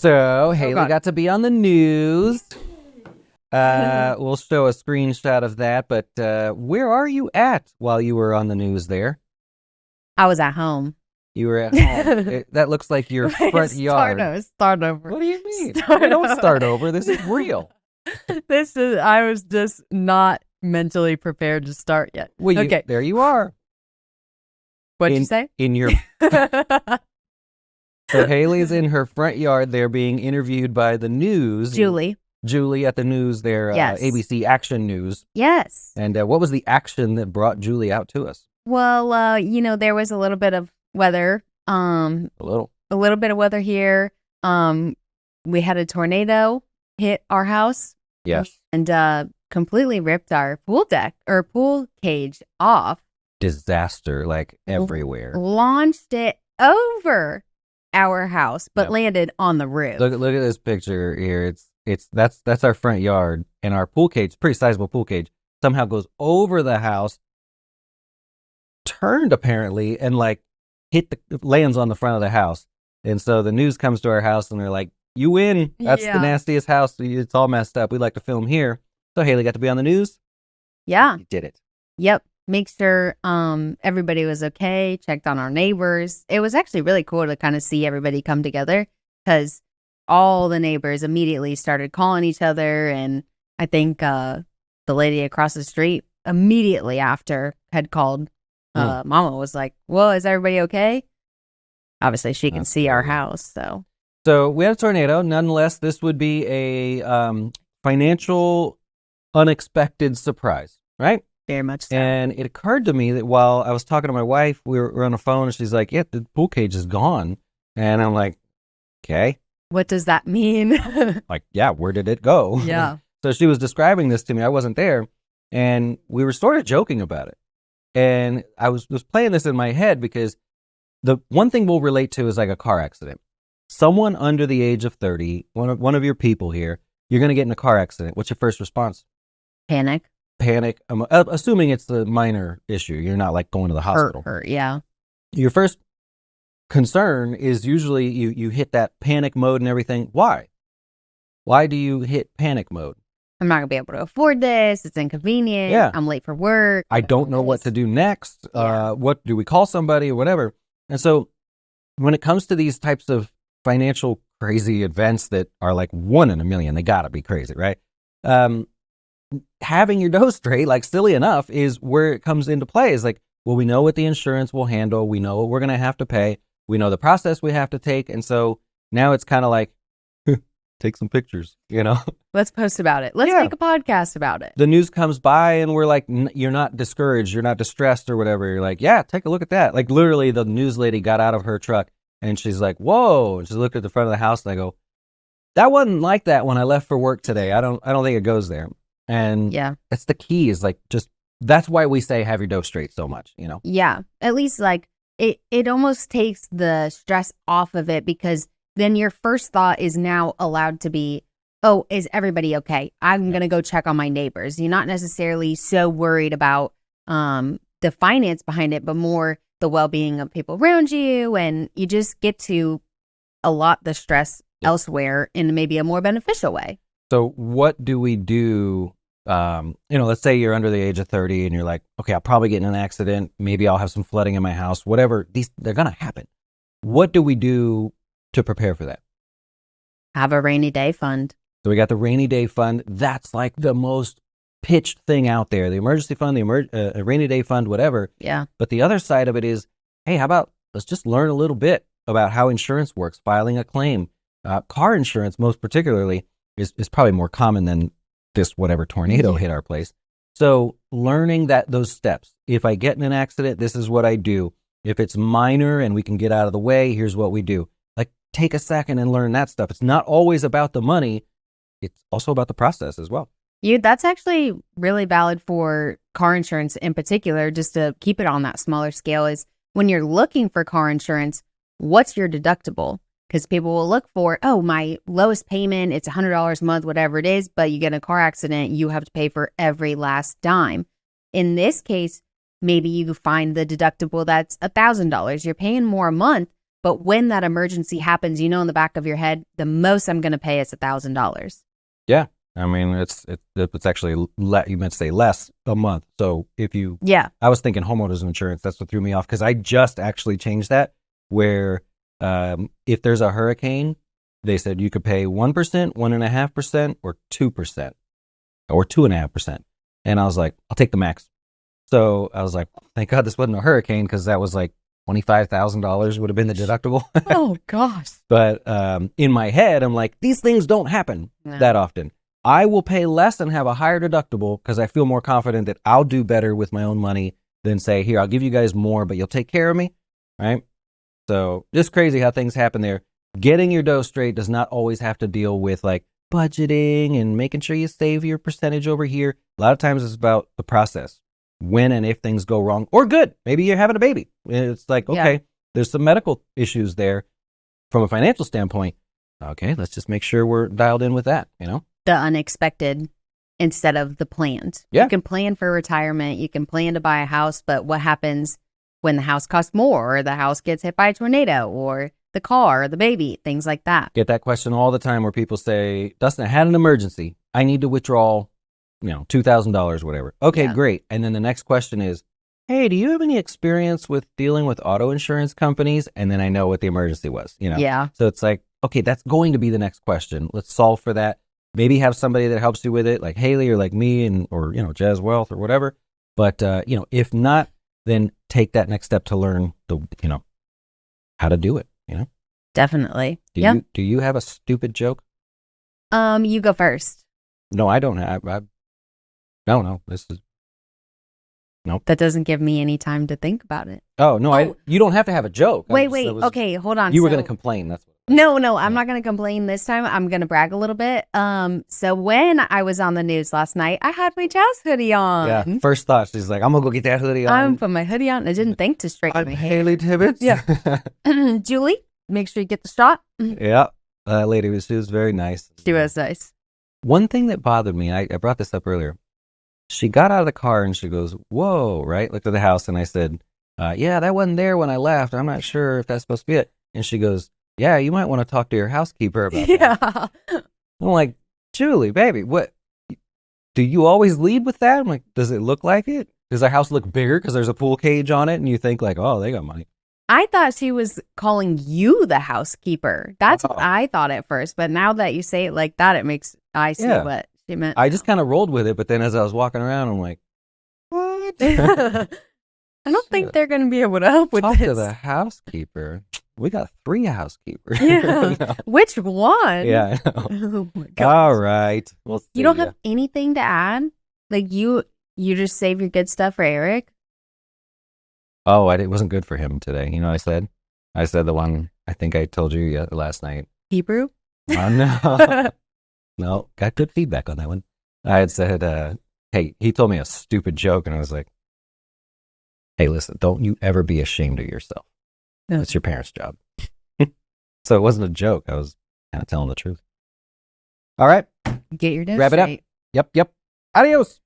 So Haley got to be on the news. We'll show a screenshot of that, but where are you at while you were on the news there? I was at home. You were at home. That looks like your front yard. Start over. What do you mean? We don't start over. This is real. I was just not mentally prepared to start yet. Well, okay. There you are. What'd you say? In your... So Haley's in her front yard. They're being interviewed by the news. Julie at the news there. Yes. ABC Action News. Yes. And what was the action that brought Julie out to us? Well, there was a little bit of weather. A little bit of weather here. We had a tornado hit our house. Yes. And completely ripped our pool cage off. Disaster, like everywhere. Launched it over our house, but landed on the roof. Look at this picture here. That's our front yard, and our pool cage, pretty sizable pool cage, somehow goes over the house, turned apparently, and like lands on the front of the house. And so the news comes to our house, and they're like, "You win. That's the nastiest house. It's all messed up. We'd like to film here." So Haley got to be on the news. Yeah, you did it. Yep. Make sure everybody was okay, checked on our neighbors. It was actually really cool to kind of see everybody come together because all the neighbors immediately started calling each other. And I think the lady across the street immediately after had called. Mama was like, "Well, is everybody okay?" Obviously, she can see our house. So we had a tornado. Nonetheless, this would be a financial unexpected surprise, right? Very much so. And it occurred to me that while I was talking to my wife, we were on the phone, and she's like, "Yeah, the pool cage is gone." And I'm like, "Okay. What does that mean?" Like, yeah, where did it go? Yeah. So she was describing this to me. I wasn't there. And we were sort of joking about it. And I was playing this in my head because the one thing we'll relate to is like a car accident. Someone under the age of 30, one of your people here, you're going to get in a car accident. What's your first response? Panic. Assuming it's a minor issue. You're not like going to the hospital. Hurt, yeah. Your first concern is usually you hit that panic mode and everything. Why? Why do you hit panic mode? I'm not going to be able to afford this. It's inconvenient. Yeah. I'm late for work. I don't know what to do next. Yeah. What do we call somebody or whatever? And so when it comes to these types of financial crazy events that are like 1 in a million, they got to be crazy, right? Having your dough straight, like silly enough, is where it comes into play. Is like, well, we know what the insurance will handle. We know what we're going to have to pay. We know the process we have to take. And so now it's kind of like, take some pictures, Let's post about it. Let's make a podcast about it. The news comes by and we're like, you're not discouraged. You're not distressed or whatever. You're like, yeah, take a look at that. Like literally the news lady got out of her truck and she's like, whoa. And she looked at the front of the house and I go, that wasn't like that when I left for work today. I don't think it goes there. And that's the key is like, that's why we say have your dough straight so much, Yeah. At least like it almost takes the stress off of it because then your first thought is now allowed to be, oh, is everybody okay? I'm going to go check on my neighbors. You're not necessarily so worried about the finance behind it, but more the well-being of people around you. And you just get to allot the stress elsewhere in maybe a more beneficial way. So what do we do? Let's say you're under the age of 30 and you're like, okay, I'll probably get in an accident. Maybe I'll have some flooding in my house, whatever. They're going to happen. What do we do to prepare for that? Have a rainy day fund. So we got the rainy day fund. That's like the most pitched thing out there. The emergency fund, the rainy day fund, whatever. Yeah. But the other side of it is, hey, how about let's just learn a little bit about how insurance works, filing a claim. Car insurance, most particularly, is probably more common than this whatever tornado hit our place. So learning those steps. If I get in an accident, this is what I do. If it's minor and we can get out of the way, here's what we do. Like take a second and learn that stuff. It's not always about the money. It's also about the process as well. That's actually really valid for car insurance in particular, just to keep it on that smaller scale, is when you're looking for car insurance, what's your deductible? Because people will look for, oh, my lowest payment, it's $100 a month, whatever it is, but you get in a car accident, you have to pay for every last dime. In this case, maybe you find the deductible that's $1,000. You're paying more a month, But when that emergency happens, you know, in the back of your head, the most I'm going to pay is $1,000. Yeah. I mean, it's actually, you meant to say less a month. So if you, Yeah. I was thinking homeowners insurance, that's what threw me off because I just actually changed that where if there's a hurricane, they said you could pay 1%, 1.5%, or 2%, or 2.5%. And I was like, I'll take the max. So I was like, thank God this wasn't a hurricane because that was like $25,000 would have been the deductible. Oh, gosh. But in my head, I'm like, these things don't happen that often. I will pay less and have a higher deductible because I feel more confident that I'll do better with my own money than say, here, I'll give you guys more, but you'll take care of me, right? So just crazy how things happen there. Getting your dough straight does not always have to deal with like budgeting and making sure you save your percentage over here. A lot of times it's about the process. When and if things go wrong or good, maybe you're having a baby. It's like, okay, there's some medical issues there from a financial standpoint. Okay, let's just make sure we're dialed in with that, you know? The unexpected instead of the planned. Yeah. You can plan for retirement. You can plan to buy a house, but what happens when the house costs more or the house gets hit by a tornado or the car or the baby, things like that. Get that question all the time where people say, Dustin, I had an emergency. I need to withdraw, $2,000, whatever. Okay, great. And then the next question is, hey, do you have any experience with dealing with auto insurance companies? And then I know what the emergency was, Yeah. So it's like, okay, that's going to be the next question. Let's solve for that. Maybe have somebody that helps you with it, like Haley or like me or Jazz Wealth or whatever. But, if not, then take that next step to learn how to do it, Definitely. Do you have a stupid joke? You go first. No, I don't have. No, this is. Nope. That doesn't give me any time to think about it. Oh, no, you don't have to have a joke. Wait. Okay, hold on. You were going to complain. That's what. No, I'm not going to complain this time. I'm going to brag a little bit. So when I was on the news last night, I had my Jazz hoodie on. Yeah, first thought, she's like, I'm going to go get that hoodie on. I'm put my hoodie on. I didn't think to straighten my hair. Haley Tibbetts. Yeah. Julie, make sure you get the shot. Yeah, that lady, she was very nice. She was nice. One thing that bothered me, I brought this up earlier. She got out of the car and she goes, whoa, right? Looked at the house and I said, yeah, that wasn't there when I left. I'm not sure if that's supposed to be it. And she goes, yeah, you might want to talk to your housekeeper about that. I'm like, Julie, baby, what? Do you always lead with that? I'm like, does it look like it? Does our house look bigger because there's a pool cage on it? And you think like, oh, they got money. I thought she was calling you the housekeeper. That's what I thought at first. But now that you say it like that, I see what she meant. I just kind of rolled with it. But then as I was walking around, I'm like, what? I don't think they're going to be able to help with Talk this. to the housekeeper. We got 3 housekeepers. Yeah. No. Which one? Yeah, I know. Oh my God. All right. We'll see. You don't have anything to add? Like you just save your good stuff for Eric? Oh, it wasn't good for him today. You know what I said? I said the one I think I told you last night. Hebrew? Oh, no. No, got good feedback on that one. I had said, hey, he told me a stupid joke, and I was like, hey, listen, don't you ever be ashamed of yourself. No. It's your parents' job. So it wasn't a joke. I was kind of telling the truth. All right. Get your dough Wrap it up. straight. Yep. Adios.